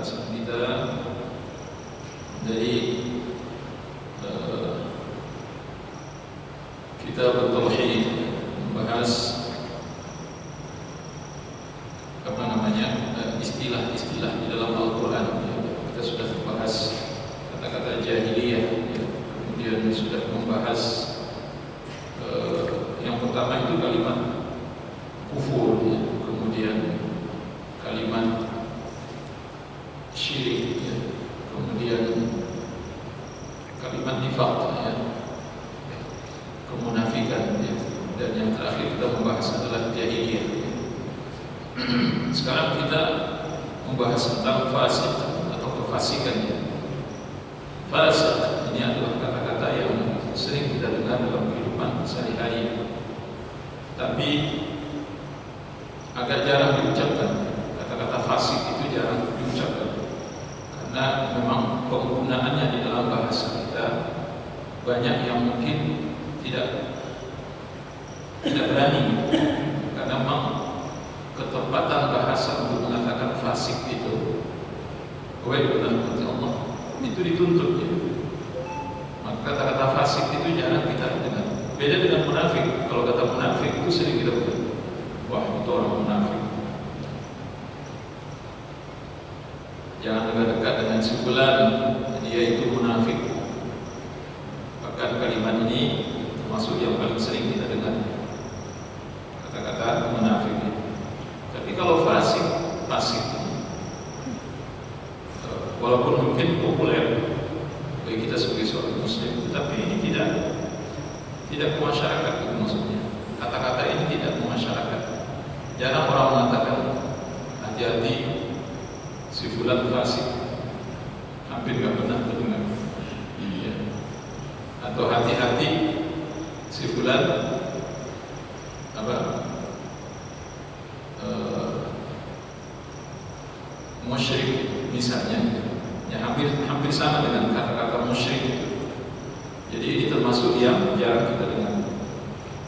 pembahasan kita dari kita bertauhid, membahas istilah-istilah di dalam Al-Quran. Kita sudah membahas kata-kata jahiliyah, kemudian sudah membahas yang pertama itu kalimat kufur, kemudian kalimat syirik, kemudian kalimat nifaq, kemunafikan, dan yang terakhir kita membahas adalah jahiliyah. Sekarang kita membahas tentang fasik atau kefasikan. Fasik ini adalah kata-kata yang sering kita dengar dalam kehidupan sehari-hari, tapi agak jarang diucapkan. Kata-kata fasik itu jarang diucapkan karena memang penggunaannya di dalam bahasa kita banyak yang mungkin tidak berani, karena memang ketepatan bahasa untuk mengatakan fasik itu Allah itu dituntut ya. Maka kata-kata fasik itu jarang kita dengar. Beda dengan munafik. Kalau kata munafik itu sering kita dengar. Wah, itu orang munafik. Jangan dekat-dekat dengan si fulan, dia itu munafik. Bahkan kalimat ini termasuk yang paling sering kita dengar. Kata-kata munafik. Tapi kalau fasik walaupun mungkin populer bagi kita sebagai seorang muslim, tapi ini tidak ke masyarakat, itu maksudnya. Kata-kata ini tidak ke masyarakat. Jarang orang mengatakan hati-hati si fulan fasik. Hampir nggak pernah terdengar. Iya. Atau hati-hati si fulan musyrik misalnya, ya hampir sama dengan kata-kata musyrik. Jadi ini termasuk yang jarang kita dengar.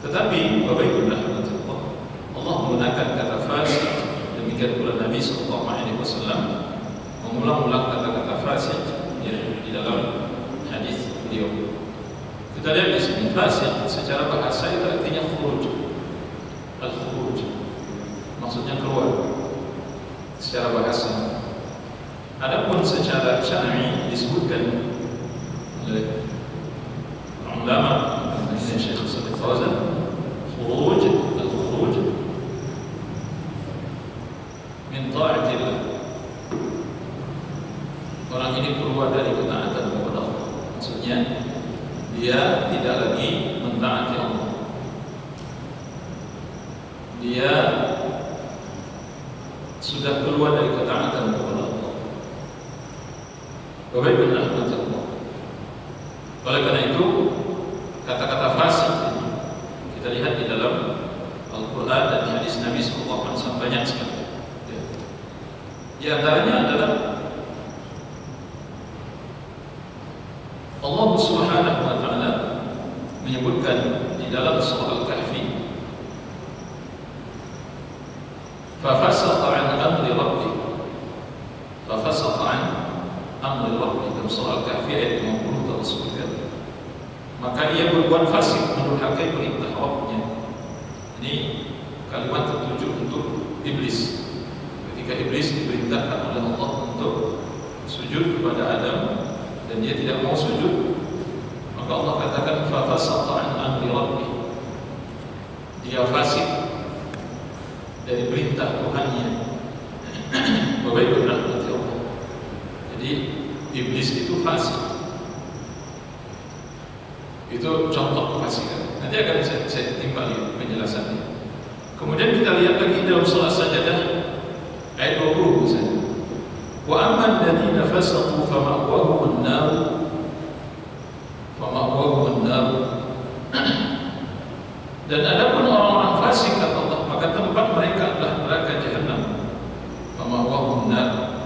Tetapi Bapak Ibu Allah menggunakan kata fasik, demikian pula Nabi SAW mengulang-ulang kata-kata fasik di dalam hadis beliau. Kita lihat di sini fasik secara bahasa itu artinya khuruj, al-khuruj, maksudnya keluar secara bahasa. Adapun secara syar'i disebutkan oleh ulama seperti Syekh Shalih Fauzan, khuruj al-khuruj min ta'atillah. Orang ini keluar dari ketaatan kepada Allah. Maksudnya dia tidak lagi mentaati Allah. Dia sudah keluar dari ketaatan kepada Allah. Bapak Ibu rahmatullah. Oleh karena itu kata-kata fasik kita lihat di dalam Al-Quran dan hadis Nabi SAW banyak sekali. Di antaranya adalah Allah Subhanahu wa Ta'ala menyebutkan di dalam surah Al-Kahfi, fafasaqa an amri rabbih, fafasaqa an amri rabbih, dalam surah Al-Kahfi ayat 50 Allah sebutkan, maka ia berbuat fasik mendurhakai perintah Rabbnya. Ini kalimat tertuju untuk iblis. Ketika iblis diperintahkan oleh Allah untuk sujud kepada Adam dan dia tidak mau sujud, maka Allah katakan fafasaqa an amri rabbih, dia fasik dari perintah Tuhannya. Bapak Ibu rahmati Allah. Jadi iblis itu fasik. Itu contoh kefasikan. Nanti akan saya timbali penjelasannya. Kemudian kita lihat lagi dalam surah Sajadah ayat 20 misalnya. Wa amman alladziina fasaqu fama'wahum an-nar, dan adapun orang-orang fasik kata Allah, maka tempat mereka adalah neraka jahanam. Fama'wahum an-nar,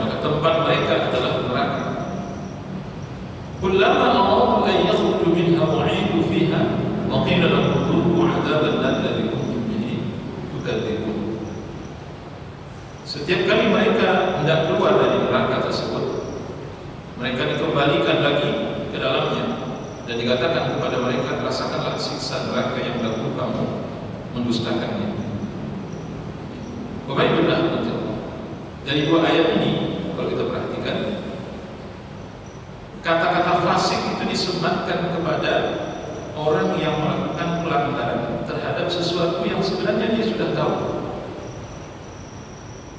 maka tempat mereka adalah neraka. Kullama aradu an yakhruju minha u'idu fiha wa qila lahum dhuqu 'adzaban nar alladzi kuntum bihi tukadzibun. Setiap kali mereka hendak keluar dari neraka tersebut, mereka dikembalikan lagi ke dalamnya dan dikatakan kepada mereka, rasakanlah siksa neraka yang dahulu kamu mendustakannya. Bapak-ibu, dari dua ayat ini kalau kita perhatikan, kata-kata fasik itu disematkan kepada orang yang melakukan pelanggaran terhadap sesuatu yang sebenarnya dia sudah tahu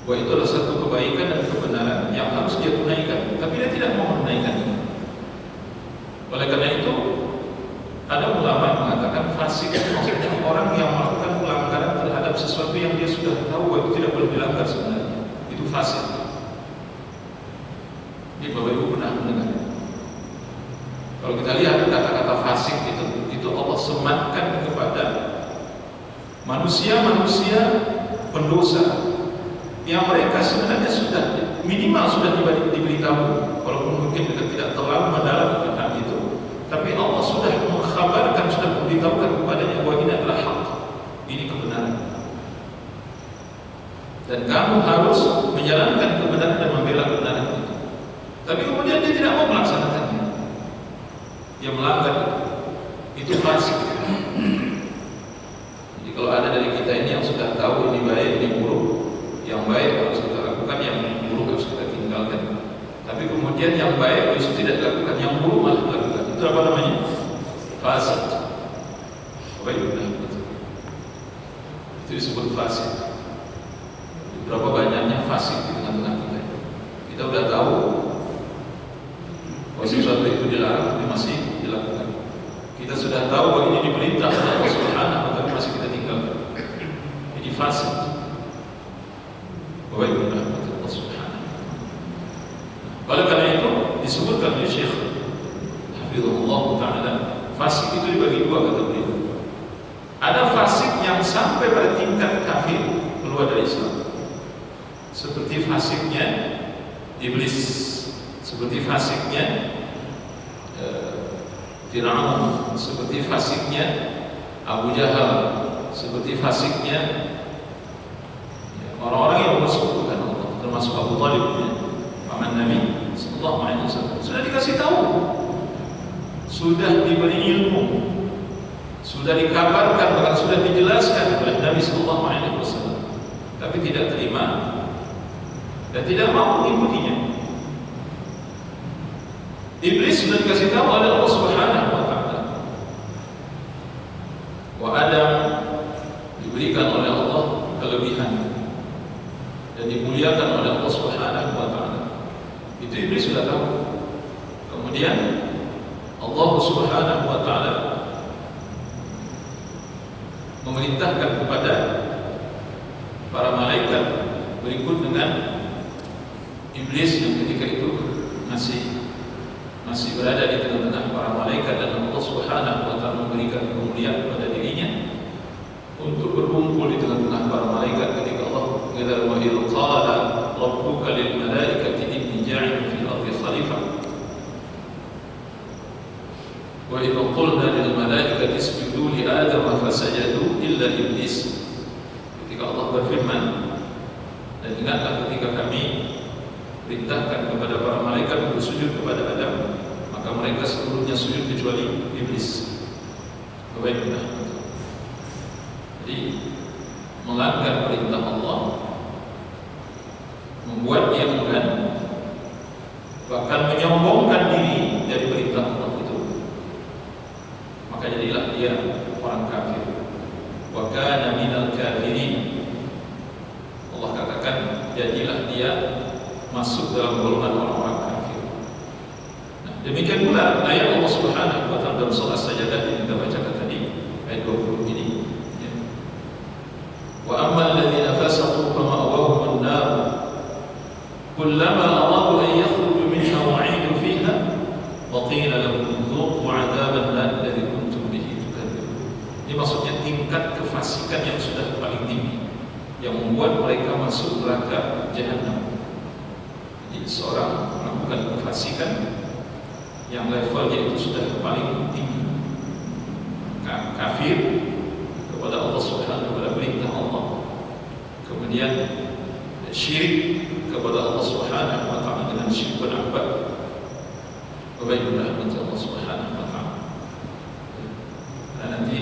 bahwa itu adalah satu kebaikan dan kebenaran yang harus dia tunaikan, tapi dia tidak mau menunaikannya. Oleh karena itu, ada ulama yang mengatakan fasik itu maksudnya orang yang melakukan pelanggaran terhadap sesuatu yang dia sudah tahu bahwa itu tidak boleh dilanggar sebenarnya. Itu fasik. Ini Bapak Ibu pernah mendengar? Kalau kita lihat kata-kata fasik itu Allah sematkan kepada manusia-manusia pendosa yang mereka sebenarnya sudah minimal sudah diberitahu, walaupun mungkin kita tidak terlalu mendalam tentang itu, tapi Allah sudah mengkhabarkan, sudah memberitahukan kepadanya bahwa ini adalah hak, ini kebenaran, dan kamu harus menjalankan kebenaran dan membela kebenaran itu. Tapi kemudian dia tidak mau melaksanakannya, dia melanggar, itu fasik. Jadi kalau ada dari kita ini yang sudah tahu ini baik, ini buruk, yang baik harus kita lakukan, yang buruk harus kita tinggalkan. Tapi kemudian yang baik justru tidak dilakukan, yang buruk malah dilakukan. Itu apa namanya? Fasik. Baik, itu disebut fasik. Berapa banyaknya fasik di tengah-tengah kita. Kita sudah tahu bahwa sesuatu itu dilarang, tapi masih dilakukan. Kita sudah tahu bahwa ini diperintah oleh Allah Subhanahu, tapi masih kita tinggalkan. Ini fasik. Oleh karena itu disebutkan oleh Syekh Hafizahullah Ta'ala, fasik itu dibagi dua, kata beliau. Ada fasik yang sampai pada tingkat kafir, keluar dari Islam, seperti fasiknya iblis, seperti fasiknya Fir'aun, seperti fasiknya Abu Jahal, seperti fasiknya orang-orang yang bersekutukan Allah, termasuk Abu Thalib, paman Nabi Sallallahu Alaihi Wasallam. Sudah dikasih tahu, sudah diberi ilmu, sudah dikabarkan, bahkan sudah dijelaskan oleh Nabi Sallallahu Alaihi Wasallam, tapi tidak terima dan tidak mau mengikutinya. Iblis sudah dikasih tahu oleh Allah Subhanahu Wa Taala, wa Adam diberikan oleh Allah kelebihan dan dimuliakan oleh Allah Subhanahu Wa Taala. Itu iblis sudah tahu. Kemudian Allah Subhanahu Wa Taala memerintahkan kepada para malaikat berikut dengan iblis yang ketika itu masih berada di tengah-tengah para malaikat, dan Allah Subhanahu Wa Taala memberikan kemuliaan kepada dirinya untuk berkumpul di tengah-tengah para malaikat ketika Allah wa idh qala rabbuka lil malaikati inni ja'ilun fil ardi khalifah wa idh qulna lil malaikati isjudu li adama fasajadu illa iblis. Ketika Allah berfirman, dan ingatlah ketika kami perintahkan kepada para malaikat untuk sujud kepada Adam, maka mereka seluruhnya sujud kecuali iblis. Baiklah. Jadi melanggar perintah Allah, membuat dia enggan, bahkan menyombongkan diri dari perintah Allah itu, maka jadilah dia orang kafir. Wa kana minal kafirin. Allah katakan jadilah dia masuk dalam golongan orang-orang kafir. Nah, demikian pula ayat Allah Subhanahu Wa Taala dalam surah Sajdah yang kita bacakan tadi, ayat 20 ini. Wa ammal ladzina fasaqu fa ma'wahum an-nar kullama aradu an yakhruju minha u'idu fiha wa qila lahum dhuqu 'adzaban nar alladzi kuntum bihi tukadzibun. Ini maksudnya tingkat kefasikan yang sudah paling tinggi, yang membuat mereka masuk neraka jahanam. Jadi seorang melakukan kefasikan yang levelnya itu sudah paling tinggi, kafir kepada Allah Subhanahu Wa Taala, perintah Allah, kemudian syirik kepada Allah Subhanahu wa taala dengan syirkun akbar. Baiklah nanti Allah Subhanahu wa taala. Nah, nanti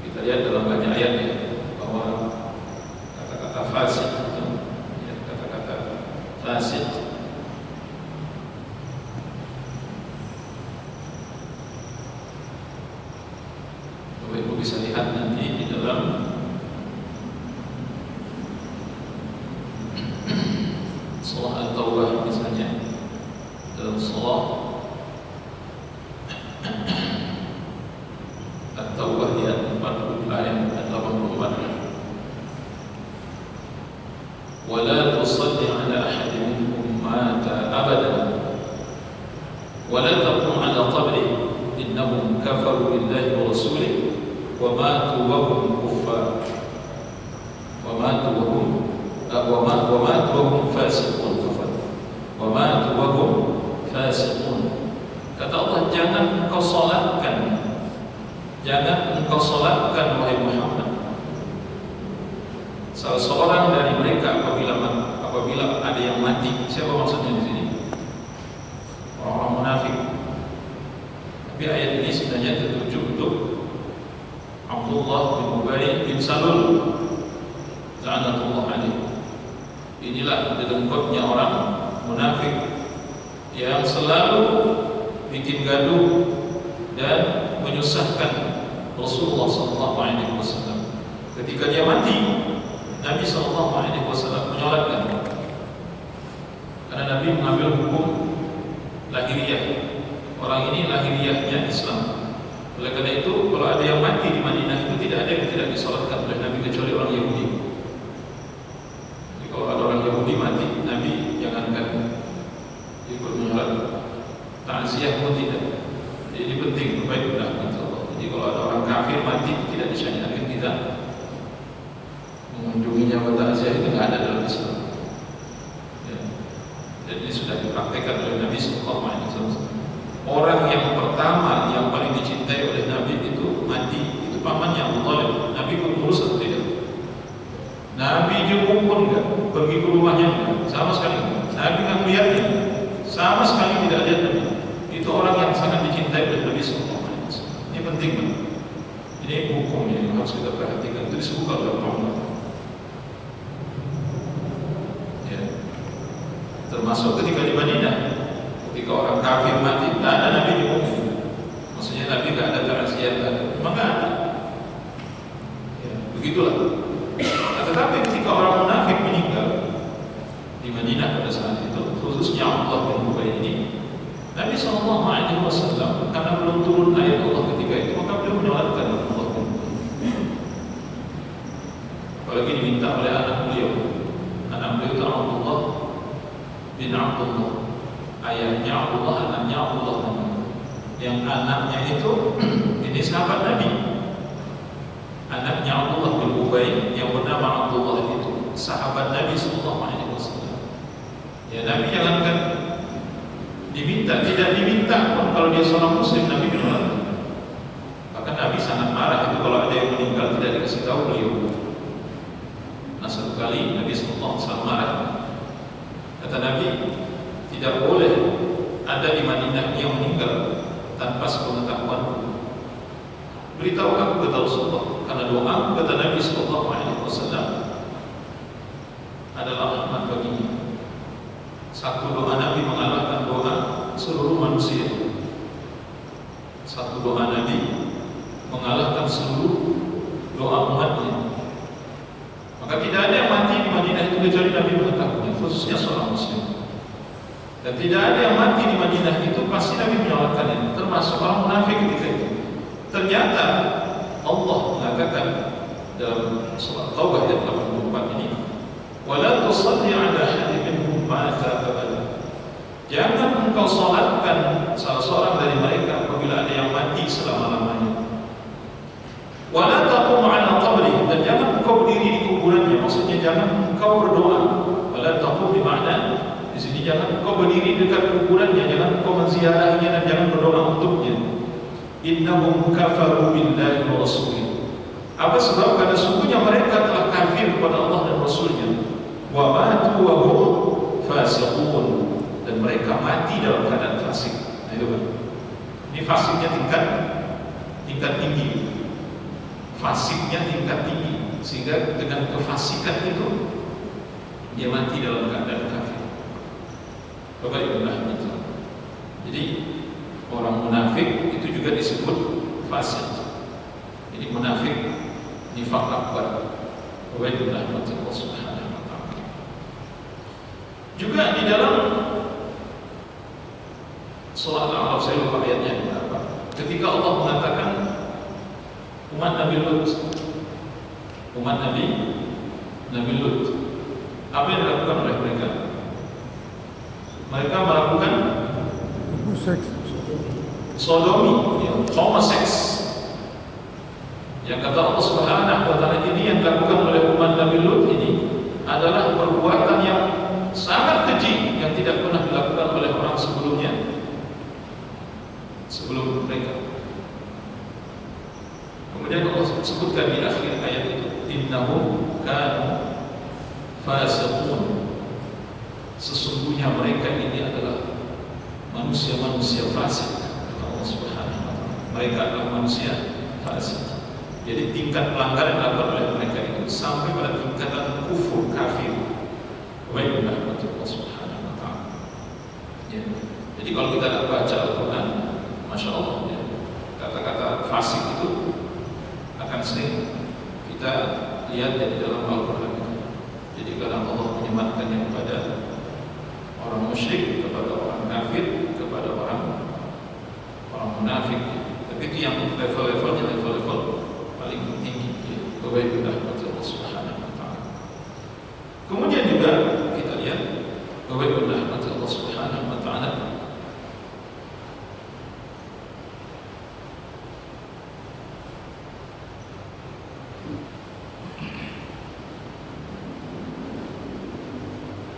kita lihat dalam banyak ayatnya bahwa kata-kata fasik itu, ya, kata-kata fasik Bapak-Ibu bisa lihat nanti di dalam surah At-Taubah misalnya, dalam surah At-Taubah ayat 40 ayat 84. Wala tusalli ala ahadin minhum mata abadan wala taqum ala qabrihi innahum kafaru billahi wa rasulihi wa matu wa hum kuffar wa matu wa hum fasiqun wa matu wa hum fasiqun. Kata Allah, jangan engkau salatkan wahai Muhammad salah seorang dari mereka apabila ada yang mati. Siapa maksudnya di sini? Orang-orang munafik. Tapi ayat ini sebenarnya tertuju untuk Abdullah bin Ubay bin Salul la'natullah alaihi. Inilah dedengkotnya orang munafik yang selalu bikin gaduh dan menyusahkan Rasulullah SAW. Ketika dia mati, Nabi SAW menyolatkan, karena Nabi mengambil hukum lahiriah. Orang ini lahiriahnya Islam. Oleh karena itu, kalau ada yang mati di Madinah itu tidak ada yang tidak disolatkan oleh Nabi kecuali orang Yahudi. Jadi kalau ada orang Yahudi mati, Nabi jangankan ikut menyolat, takziah pun tidak. Jadi ini penting, baiklah. Jadi kalau ada orang kafir mati, tidak disyariatkan kita mengunjunginya atau takziah, itu tidak ada dalam Islam. Ya. Dan ini sudah dipraktekkan oleh Nabi SAW. Orang yang pertama yang paling dicintai oleh Nabi itu mati, itu pamannya Abu Thalib. Nabi pun urus atau tidak? Nabi jenguk pun enggak, pergi ke rumahnya enggak, sama sekali enggak. Nabi enggak melihatnya, sama sekali tidak lihat Nabi. Itu orang yang sangat dicintai oleh Nabi SAW. Ini penting banget. Ini hukumnya yang harus kita perhatikan. Itu disebut dalam Al-Quran. Ya. Termasuk ketika di Madinah, ketika orang kafir mati, tidak ada Nabi jenguknya. Maksudnya Nabi tidak ada takziah, maka ada. Ya, begitulah. Nah, tetapi ketika orang munafik meninggal di Madinah pada saat itu, khususnya Abdullah bin Ubay ini, Nabi SAW karena belum turun ayat Allah ketika itu, maka beliau menyolatkan Abdullah bin Ubay. Apalagi diminta oleh anak beliau itu Abdullah bin Abdullah, ayahnya Abdullah, anaknya Abdullah. Yang anaknya itu ini sahabat Nabi. Anaknya Abdullah bin Ubay yang bernama Abdullah itu sahabat Nabi SAW. Ya, Nabi jangankan diminta, tidak diminta pun kalau dia seorang muslim, Nabi menolak. Bahkan Nabi sangat marah itu kalau ada yang meninggal tidak dikasih tahu beliau. Nah, satu kali Nabi SAW marah. Kata Nabi, tidak boleh ada di Madinah yang meninggal tanpa sepengetahuanku. Beritahu aku, kata Rasulullah, karena doaku, kata Nabi SAW, adalah rahmat baginya. Satu doa Nabi mengalahkan doa seluruh manusia. Satu doa Nabi mengalahkan seluruh doa umatnya. Maka tidak ada yang mati di Madinah itu kecuali Nabi mengetahuinya, khususnya seorang muslim. Dan tidak ada yang mati di Madinah itu pasti Nabi menyolatkannya, termasuk orang munafik ketika itu. Ternyata Allah mengatakan dalam surah Taubah ayat 84 ini, "Wala tusalli 'ala ahadin minhum mata abada." Jangan engkau salatkan salah seorang dari mereka apabila ada yang mati selama-lamanya. Wala taqum 'ala qabrihi, dan jangan engkau berdiri di kuburannya. Maksudnya jangan engkau berdoa. Wala taqum bermakna di sini jangan engkau berdiri dekat kuburannya, jangan engkau menziarahinya dan jangan berdoa untuknya. Innahum kafaru billahi wa rasulihi. Apa sebab? Karena sungguhnya mereka telah kafir kepada Allah dan Rasulnya. Wa matu wa hum fasiqun, dan mereka mati dalam keadaan fasik. Nah, itu kan. Ini fasiknya tingkat tinggi. Fasiknya tingkat tinggi, sehingga dengan kefasikan itu dia mati dalam keadaan kafir. Bapak Ibu itu. Jadi orang munafik itu juga disebut fasik. Jadi munafik nifaq akbar. Bapak Ibu Allah Subhanahu wa taala. Juga di dalam surah Al-A'raf, saya lupa ayatnya berapa, ketika Allah mengatakan umat Nabi Lut, apa yang dilakukan oleh mereka? Mereka melakukan sodomi, homoseks. Yang kata Allah Subhanahu wa taala, ini yang dilakukan oleh umat Nabi Lut ini adalah perbuatan yang sangat keji yang tidak pernah dilakukan oleh orang sebelum mereka. Kemudian Allah sebutkan di akhir ayat itu, innahum kanu fasiqun, sesungguhnya mereka ini adalah manusia-manusia fasik, kata Allah Subhanahu wa taala. Mereka adalah manusia fasik. Jadi tingkat pelanggaran yang dilakukan oleh mereka itu sampai pada tingkatan kufur, kafir. Baiklah, Allah Subhanahu wa taala. Ya. Jadi kalau kita baca Al-Qur'an, Masya Allah, ya, kata-kata fasik itu akan sering kita lihat di dalam Al-Qur'an. Jadi kadang Allah menyematkannya kepada orang musyrik, kepada orang kafir, kepada orang munafik. Tapi itu yang level-levelnya level paling tinggi. Kebaikan Allah Subhanahu wa taala. Kemudian juga kita lihat kebaikan Allah Subhanahu wa taala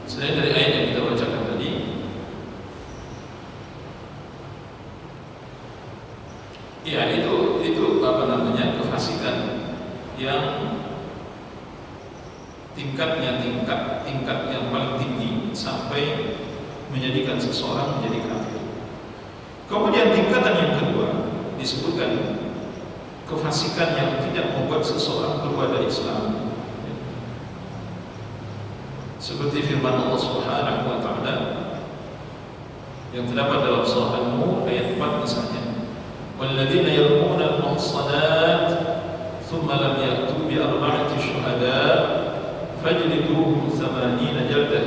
selain dari ayat yang kita bacakan tadi, ya itu apa namanya, kefasikan yang tingkat yang paling tinggi sampai menjadikan seseorang menjadi kafir. Kemudian tingkatan yang kedua disebutkan kefasikan yang tidak membuat seseorang keluar dari Islam. Seperti firman Allah Subhanahu wa taala yang terdapat dalam surah An-Nur ayat 4 misalnya, walladzina yarmuna al-muhsanat thumma lam ya'tu bi arba'ati syuhada fajliduhum 80 jaldah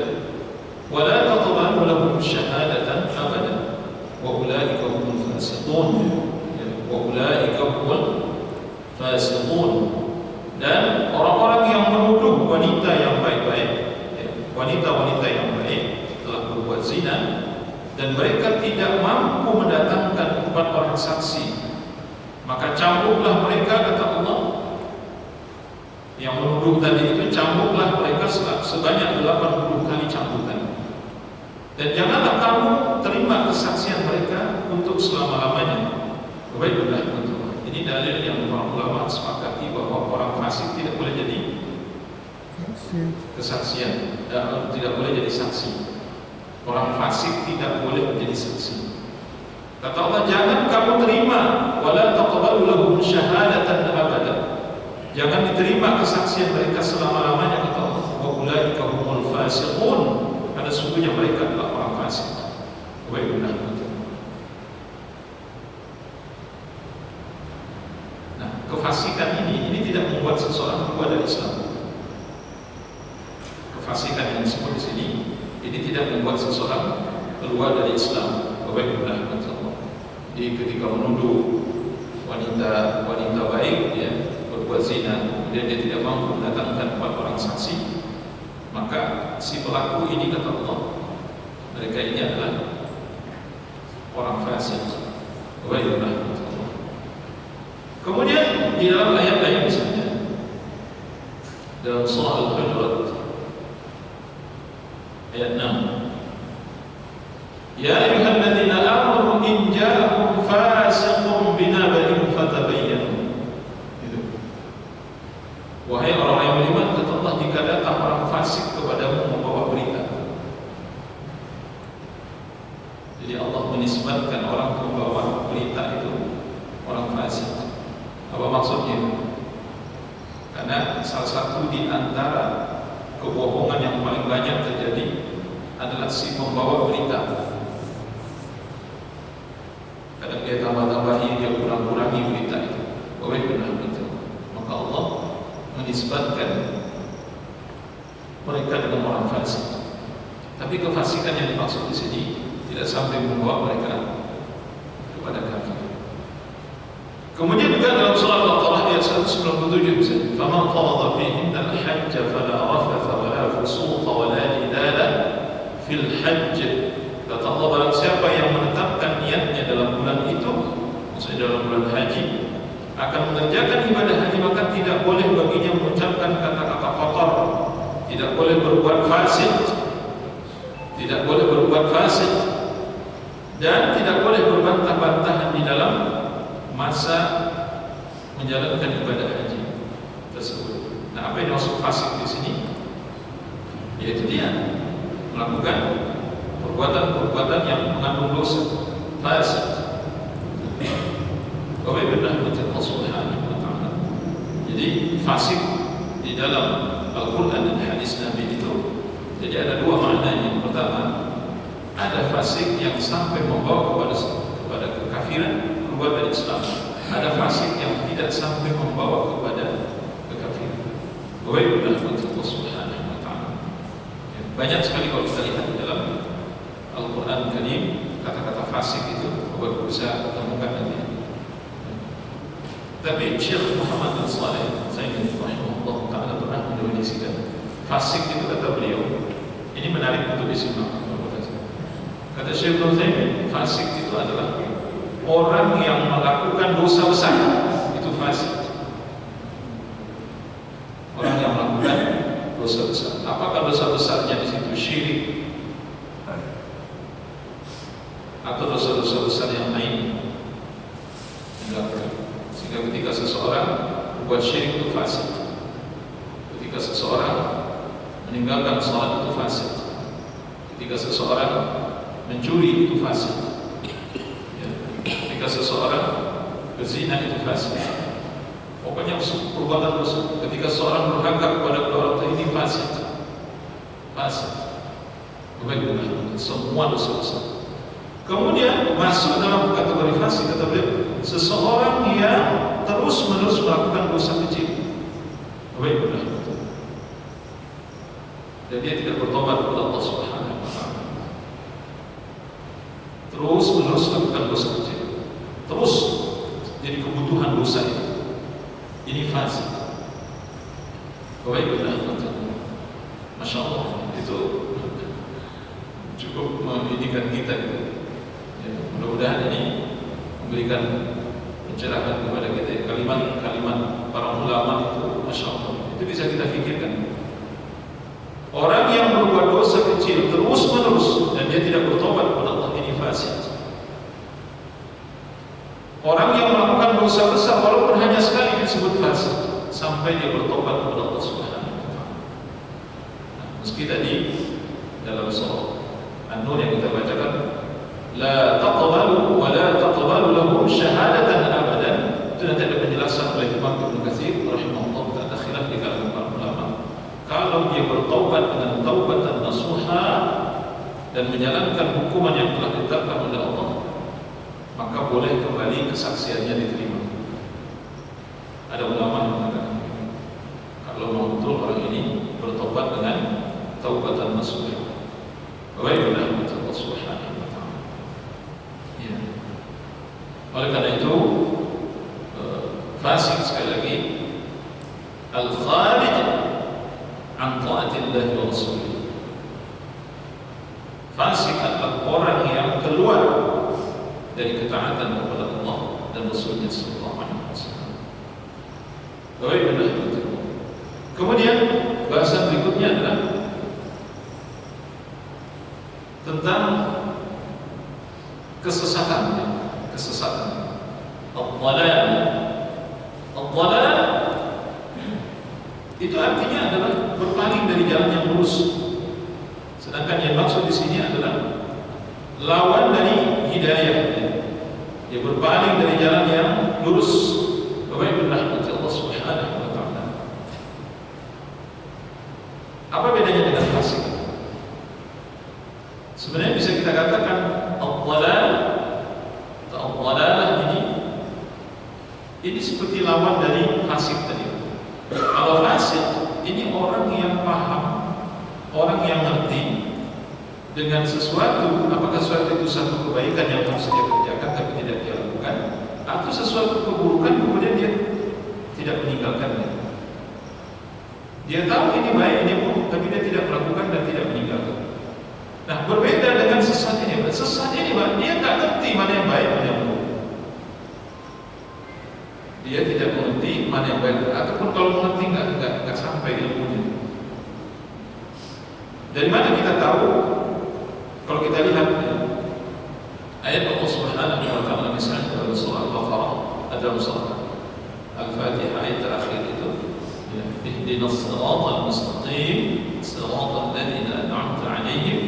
wa la taqbalu lahum syahadatan abadan wa ulaika humul fasiqun, dan orang-orang yang menuduh wanita yang baik-baik, wanita-wanita yang baik telah berbuat zina dan mereka tidak mampu mendatangkan 4 orang saksi, maka cambuklah mereka, kata Allah. Yang menuduh tadi itu cambuklah mereka sebanyak 80 kali cambukan, dan janganlah kamu terima kesaksian mereka untuk selama-lamanya. Baiklah, ini dalil yang para ulama sepakati bahwa orang fasik tidak boleh jadi kesaksian, tidak boleh jadi saksi. Orang fasik tidak boleh menjadi saksi. Kata Allah, jangan kamu terima, wala taqbalu lahum syahadatan abada, jangan diterima kesaksian mereka selama-lamanya, kata Allah. Wa ulaika humul fasiqun, karena sungguhnya mereka adalah orang fasik. Baiklah. Nah, kefasikan ini tidak membuat seseorang keluar dari Islam. Kefasikan yang disebut di sini ini tidak membuat seseorang keluar dari Islam. Baiklah, Allah. Jadi ketika menuduh wanita baik, ya, berbuat zina, kemudian dia tidak mampu mendatangkan 4 orang saksi, maka si pelaku ini, kata Allah, mereka ini adalah orang fasik. Baiklah, Allah. Kemudian di dalam ayat-ayat misalnya dalam surah Al-Hujurat ayat 6, ya ayyuhalladzina amanu in ja'akum fasiqun binaba'in fatabayyanu. Itu. kebohongan yang paling banyak terjadi adalah si pembawa berita. Kadang dia tambah-tambahi, dia kurang-kurangi berita itu. Oleh benar itu, maka Allah menisbatkan mereka dengan orang fasik. Tapi kefasikan yang dimaksud di sini tidak sampai membawa mereka kepada kafir. Kemudian juga dalam surah Al-Baqarah ayat 197 misalnya, "Faman farada fihinna al-hajj fala rafatha wala fusuqa wala jidala fil hajj." Kata Allah, barang siapa yang menetapkan niatnya dalam bulan itu, maksudnya dalam bulan haji, akan mengerjakan ibadah haji, maka tidak boleh baginya mengucapkan kata-kata kotor, tidak boleh berbuat fasik, tidak boleh berbuat fasik, dan tidak boleh berbantah-bantahan di dalam masa menjalankan ibadah haji tersebut. Nah, apa yang dimaksud fasik di sini? Yaitu dia melakukan perbuatan-perbuatan yang mengandung dosa, fasik. Bapak benar betul Allah Subhanahu wa taala. Jadi fasik di dalam Al-Qur'an dan hadis Nabi itu jadi ada dua maknanya. Yang pertama, ada fasik yang sampai membawa kepada kekafiran, keluar dari Islam. Ada fasik yang tidak sampai membawa kepada kekafiran. Bapak benar betul Allah Subhanahu wa taala. Banyak sekali kalau kita lihat di dalam Al-Quran Karim kata-kata fasik itu Bapak bisa temukan nanti. Tapi Syekh Muhammad bin Shalih Al-Utsaimin rahimahullah taala pernah mendefinisikan fasik itu, kata beliau, ini menarik untuk disimak. Kata Syekh Al-Utsaimin, fasik itu adalah orang yang melakukan dosa besar, itu fasik. Orang yang melakukan dosa besar. Apakah dosa besarnya di situ syirik atau dosa-dosa besar yang lain? Sehingga ketika seseorang berbuat syirik itu fasik, ketika seseorang meninggalkan sholat itu fasik, ketika seseorang mencuri itu fasik, ketika seseorang berzina itu fasik. Pokoknya perbuatan dosa. Ketika seseorang berhakak kepada kedua orang tua ini fasik, fasik. Semua dosa-dosa. Kemudian masuk dalam kategori fasik, kata beliau, seseorang yang terus-menerus melakukan dosa kecil. Dan dia tidak bertobat kepada Allah Subhanahu wa taala. Terus-menerus melakukan dosa kecil. Terus jadi kebutuhan dosa itu. Ini fasik. Masya Allah, itu cukup mendidikan kita gitu. Ya, mudah-mudahan ini memberikan pencerahan kepada kita. Kalimat-kalimat para ulama itu, Masya Allah, itu bisa kita fikirkan. Orang yang berbuat dosa kecil terus-menerus dan dia tidak bertobat kepada Allah, ini fasik. Orang yang melakukan dosa besar walaupun hanya sekali disebut fasik sampai dia bertobat kepada Allah Subhanahu wa taala. Meski tadi dalam surah An-Nur yang kita bacakan, la taqbalu wa la taqbalu lahum syahadatan abadan, itu nanti ada penjelasan oleh Imam Ibnu Katsir rahimahullah taala, khilaf di kalangan para ulama. Kalau dia bertaubat dengan taubatan nasuha dan menjalankan hukuman yang telah ditetapkan oleh Allah, maka boleh kembali kesaksiannya diterima. Ada ulama yang mengatakan, kalau mau betul orang ini bertobat dengan taubatan nasuha, baiklah betul Allah Subhanahu wa taala. Ya. Oleh karena itu, fasik sekali lagi al-kharij an ta'atillah wa rasulih. Fasik adalah orang yang keluar dari ketaatan kepada Allah dan Rasulnya sallallahu alaihi wasallam. Baiklah betul. Kemudian bahasan berikutnya adalah tentang kesesatan. Al-dhalal. Al-dhalal itu artinya adalah berpaling dari jalan yang lurus. Sedangkan yang maksud di sini adalah lawan dari hidayah. Dia berpaling dari jalan yang lurus. Bapak rahmat Allah Subhanahu wa taala. Apa bedanya dengan fasik? Sebenarnya bisa kita katakan al-dhalalah ini seperti lawan dari fasik tadi. Kalau fasik ini orang yang paham, orang yang ngerti dengan sesuatu, apakah sesuatu itu satu kebaikan yang harus dia kerjakan tapi tidak dia lakukan, atau sesuatu keburukan kemudian dia tidak meninggalkannya. Dia tahu ini baik, ini buruk, tapi dia tidak melakukan dan tidak meninggalkan. Nah, berbeda dengan sesat ini. Sesat ini, dia nggak ngerti mana yang baik, mana yang buruk. Dia tidak mengerti mana yang baik, ataupun kalau mengerti nggak sampai ilmunya. Dari mana kita tahu? Kalau kita lihat ayat Allah Subhanahu wa taala misalnya dalam surah Al-Baqarah, dalam surah Al-Fatihah ayat terakhir itu, ihdinas siratal mustaqim siratal ladzina an'amta 'alaihim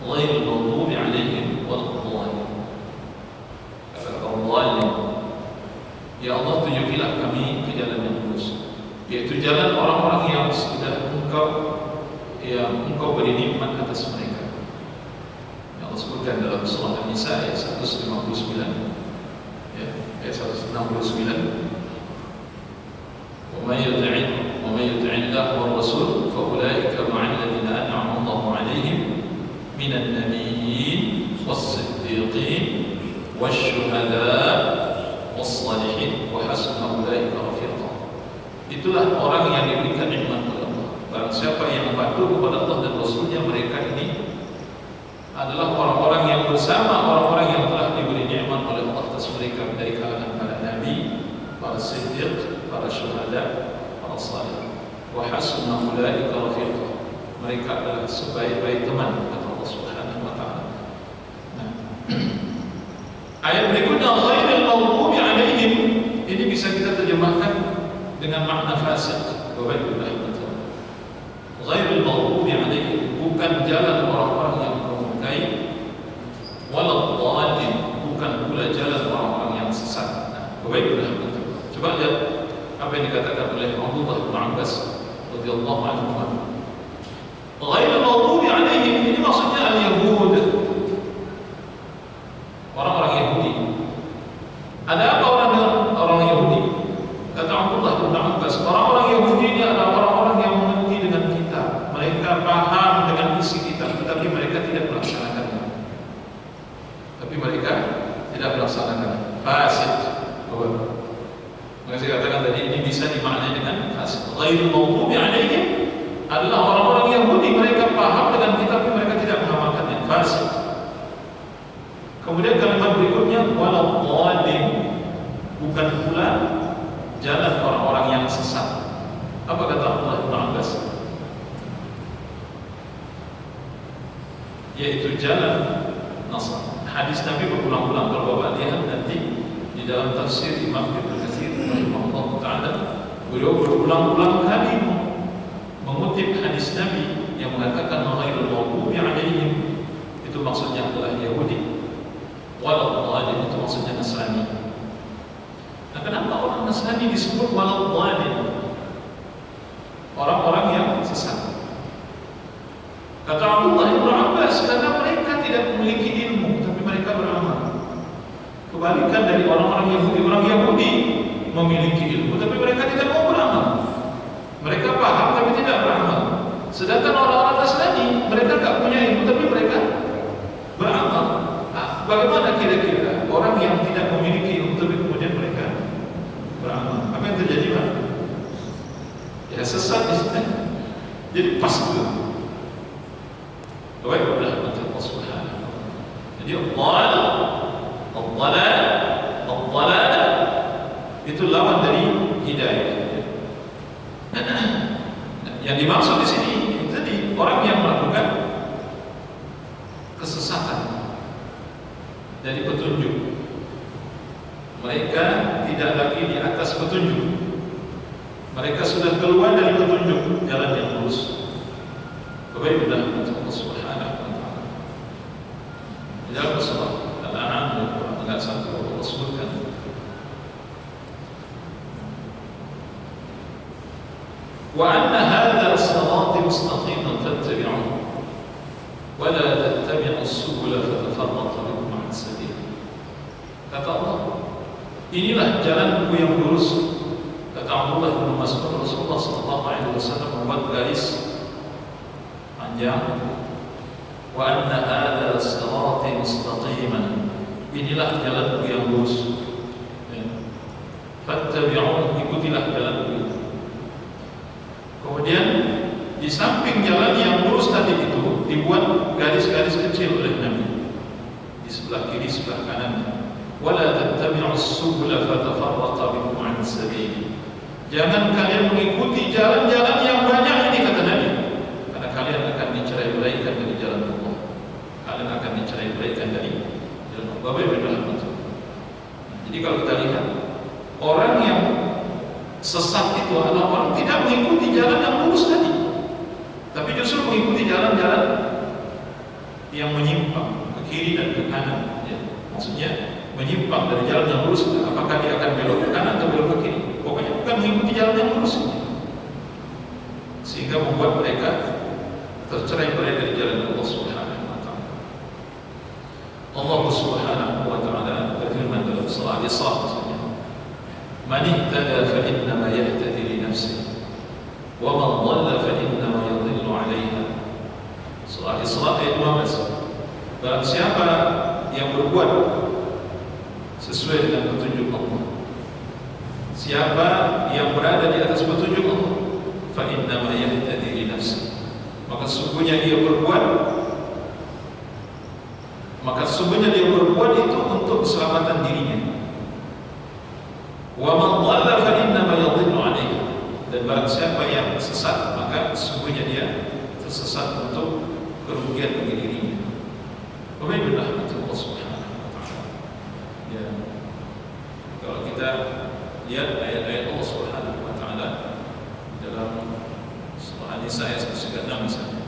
ghairil maghdubi 'alaihim waladdallin. Kata Allah, ya Allah, tunjukilah kami ke jalan yang lurus, yaitu jalan orang-orang yang sudah Engkau beri nikmat atas mereka. Yang Allah sebutkan dalam surah An-Nisa ayat 159, ya, ayat 169. وَمَن يُطِعِ اللَّهَ وَالرَّسُولَ فَأُولَئِكَ مَعَ الَّذِينَ أَنْعَمَ اللَّهُ عَلَيْهِمْ مِنَ النَّبِيِّينَ وَالصِّدِّيقِينَ وَالشُّهَدَاءِ وَالصَّالِحِينَ وَحَسُنَ أُولَئِكَ رَفِيقًا. Itulah orang yang diberikan nikmat oleh Allah. Barang siapa yang patuh kepada Allah dan Rasulnya, mereka ini adalah orang-orang yang bersama orang-orang yang telah diberi nikmat oleh Allah atas mereka dari kalangan para nabi, para siddiq, para syuhada, para salih. Wa hasuna ulaika rafiqa. Mereka adalah sebaik-baik teman kata Allah Subhanahu wa taala. Nah, ayat berikutnya ghairil maghdubi 'alaihim, ini bisa kita terjemahkan dengan makna fasik. Ghairil maghdubi 'alaihim, bukan jalan orang-orang yang murkai, waladdallin, bukan pula jalan orang-orang yang sesat. Nah, coba lihat apa yang dikatakan oleh Abdullah bin Abbas radhiyallahu anhu. Ghairil maghdubi 'alaihim ini maksudnya al-yahud, orang-orang Yahudi. Ada apa orang Yahudi? Kata Abdullah bin Abbas, orang-orang Yahudi ini adalah orang-orang yang mengerti dengan kita. Mereka paham dengan isi kitab, tetapi mereka tidak melaksanakannya. Fasik. Maka saya katakan tadi ini bisa dimaknai dengan fasik. Ghairul maghdubi 'alaihim adalah orang-orang Yahudi, mereka paham dengan kitab tapi mereka tidak mengamalkannya. Fasik. Kemudian kalimat berikutnya waladdallin, bukan pula jalan orang-orang yang sesat. Apa kata Allah bin Abbas? Yaitu jalan Nasr. Hadis Nabi berulang-ulang, kalau Bapak lihat nanti di dalam tafsir Imam Ibnu Katsir rahimahullah taala, beliau berulang-ulang kali mengutip hadis Nabi yang mengatakan ghairul maghdubi 'alaihim, itu maksudnya adalah Yahudi, waladdallin itu maksudnya Nasrani. Nah, kenapa orang Nasrani disebut waladdallin? Orang-orang yang sesat. Kata Abdullah bin Abbas, karena mereka tidak memiliki ilmu tapi mereka beramal. Kebalikan dari orang-orang Yahudi. Orang Yahudi memiliki ilmu tapi mereka tidak mau beramal. Mereka paham tapi tidak beramal. Sedangkan orang-orang Nasrani, mereka tak punya ilmu tapi mereka beramal. Nah, bagaimana kira-kira orang yang tidak memiliki ilmu tapi kemudian mereka beramal? Apa yang terjadi, Pak? Ya sesat di sini. Jadi pas dulu. Baik, Allah Subhanahu. Jadi Allah itu lawan dari hidayah. Yang dimaksud di sini tadi orang yang melakukan kesesatan dari petunjuk. Mereka tidak lagi di atas petunjuk. Mereka sudah keluar dari petunjuk jalan yang lurus. Baik, Allah Subhanahu wa taala. Di dalam surah Al-An'am ayat 1 Allah sebutkan, wa anna hadza صراطي مستقيما فاتبعوه ولا تتبعوا السبل فتفرق بكم عن سبيله. Kata Allah, inilah jalanku yang lurus. Kata Abdullah bin Mas'ud, Rasulullah SAW membuat garis panjang, wa anna hadza sirati mustaqiman, inilah jalanku yang lurus. Fattabi'un, ikutilah jalanku. Kemudian di samping jalan yang lurus tadi itu dibuat garis-garis kecil oleh Nabi di sebelah kiri, sebelah kanan. Wala tattabi'us subula fatafarraqa bikum 'an sabili. Jangan kalian mengikuti jalan-jalan yang banyak ini, kata Nabi, karena kalian akan dicerai-beraikan dari jalan Allah. Kalian akan dicerai-beraikan dari jalan Allah. Bapak Ibu rahimahullah. Jadi kalau kita lihat, orang yang sesat itu adalah orang tidak mengikuti jalan yang lurus tadi, tapi justru mengikuti jalan-jalan yang menyimpang ke kiri dan ke kanan. Ya. Maksudnya menyimpang dari jalan yang lurus. Apakah dia akan belok ke kanan atau belok ke kiri? Pokoknya bukan mengikuti jalan yang lurus, sehingga membuat mereka tercerai-berai dari jalan Allah Subhanahu wa Ta'ala. Allah Subhanahu wa Ta'ala berfirman dalam surah Al-Isra, man ihtada fa innama yahtadi li nafsihi wa man dhalla fa innama yadhillu 'alayha. Surah Al-Isra ayat 12. Barang siapa yang berbuat sesuai dengan petunjuk Allah, siapa yang berada di atas petunjuk Allah, fa innama yahtadi li nafsihi, maka sesungguhnya dia berbuat itu untuk keselamatan dirinya. Wa man dhalla fa innama yadhillu 'alayha, dan barang siapa yang sesat, maka sesungguhnya dia tersesat untuk kerugian bagi dirinya. Wabillahi Allah Subhanahu wa Ta'ala. Ya. Kalau kita lihat ayat-ayat Allah Subhanahu wa Ta'ala dalam surah An-Nisa ayat 136 misalnya,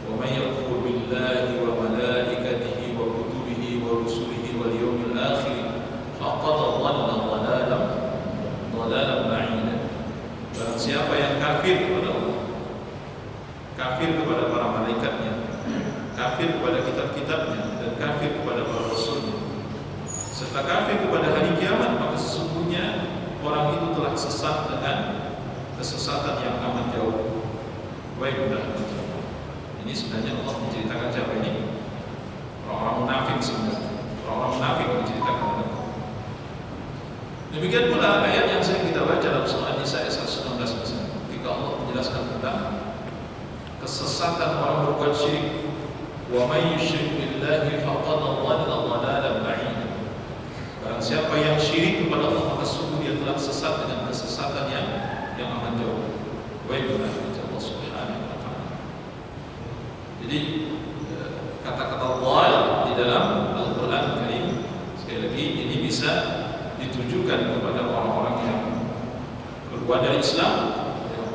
wa may yakfur billahi wa malaikatihi wa kutubihi wa rusulihi wal yawmil akhir faqad dhalla dhalalan ba'ida. Barang siapa yang kafir kepada Allah, kafir kepada para malaikatnya, kafir kepada kitab-kitabnya, dan kafir kepada para rasulnya, serta kafir kepada hari kiamat, maka sesungguhnya orang itu telah sesat dengan kesesatan yang amat jauh. Baik, ini sebenarnya Allah menceritakan siapa ini? Orang-orang munafik sebenarnya. Orang-orang munafik menceritakan itu. Demikian pula ayat yang sering kita baca dalam surah An-Nisa ayat 119 misalnya, ketika Allah menjelaskan tentang kesesatan orang berbuat syirik. Wa may yusyrik billahi faqad dhalla dhalalan ba'ida. Barang siapa yang syirik kepada Allah, maka sungguh dia telah sesat dengan kesesatan yang amat jauh. Wa Allah Subhanahu wa Ta'ala. Jadi kata-kata dhal di dalam Al-Qur'an Karim, sekali lagi ini bisa ditujukan kepada orang-orang yang keluar dari Islam,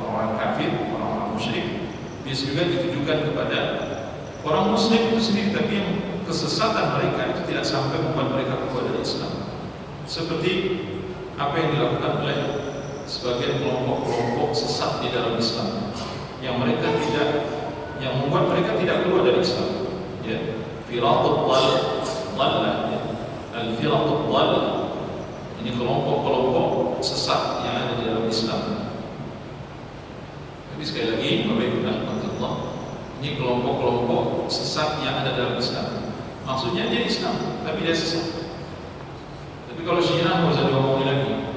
orang-orang kafir, orang-orang musyrik. Bisa juga ditujukan kepada orang muslim itu sendiri, tapi yang kesesatan mereka itu tidak sampai membuat mereka keluar dari Islam. Seperti apa yang dilakukan oleh sebagian kelompok-kelompok sesat di dalam Islam, yang membuat mereka tidak keluar dari Islam. Ya, firaqut dhalah, al-firaqut dhalah. Ini kelompok-kelompok sesat yang ada di dalam Islam. Tapi sekali lagi, Bapak Ibu rahmatullah, ini kelompok-kelompok sesat yang ada dalam Islam. Maksudnya dia Islam, tapi dia sesat. Tapi kalau Syiah nggak usah diomongin lagi.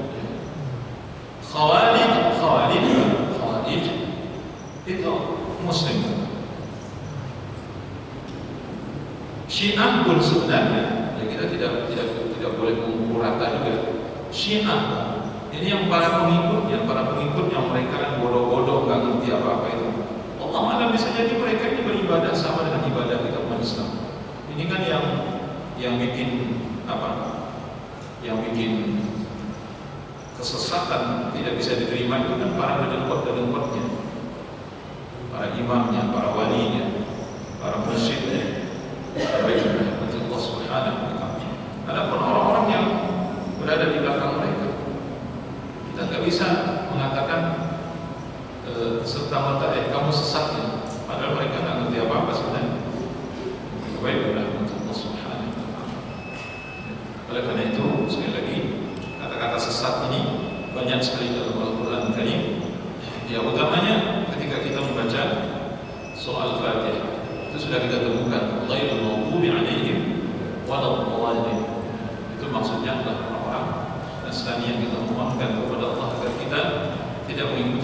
Khawarij itu Muslim. Syiah pun sebenarnya, ya kita tidak boleh mengukur rata juga. Syiah ini yang para pengikutnya mereka kan bodoh-bodoh, nggak ngerti apa-apa itu. Allah malah bisa jadi mereka ini beribadah sama dengan ibadah kita umat Islam. Ini kan yang bikin apa? Yang bikin kesesatan tidak bisa diterima itu kan para dedengkot-dedengkotnya, para imamnya, para walinya, para mursyidnya. Baik, Allah Subhanahu wa Ta'ala. Adapun orang-orang yang berada di belakang mereka, kita nggak bisa mengatakan serta-merta kamu sesat ya. Padahal mereka nggak ngerti apa-apa sebenarnya. Baiklah untuk Allah Subhanahu wa Ta'ala. Oleh karena itu, sekali lagi kata-kata sesat ini banyak sekali dalam Al-Quran Karim. Yang utamanya ketika kita membaca soal Fatihah itu sudah kita temukan ghairul maghdubi 'alaihim waladdallin. Itu maksudnya adalah orang-orang Nasrani yang kita memohonkan kepada Allah agar kita tidak mengikuti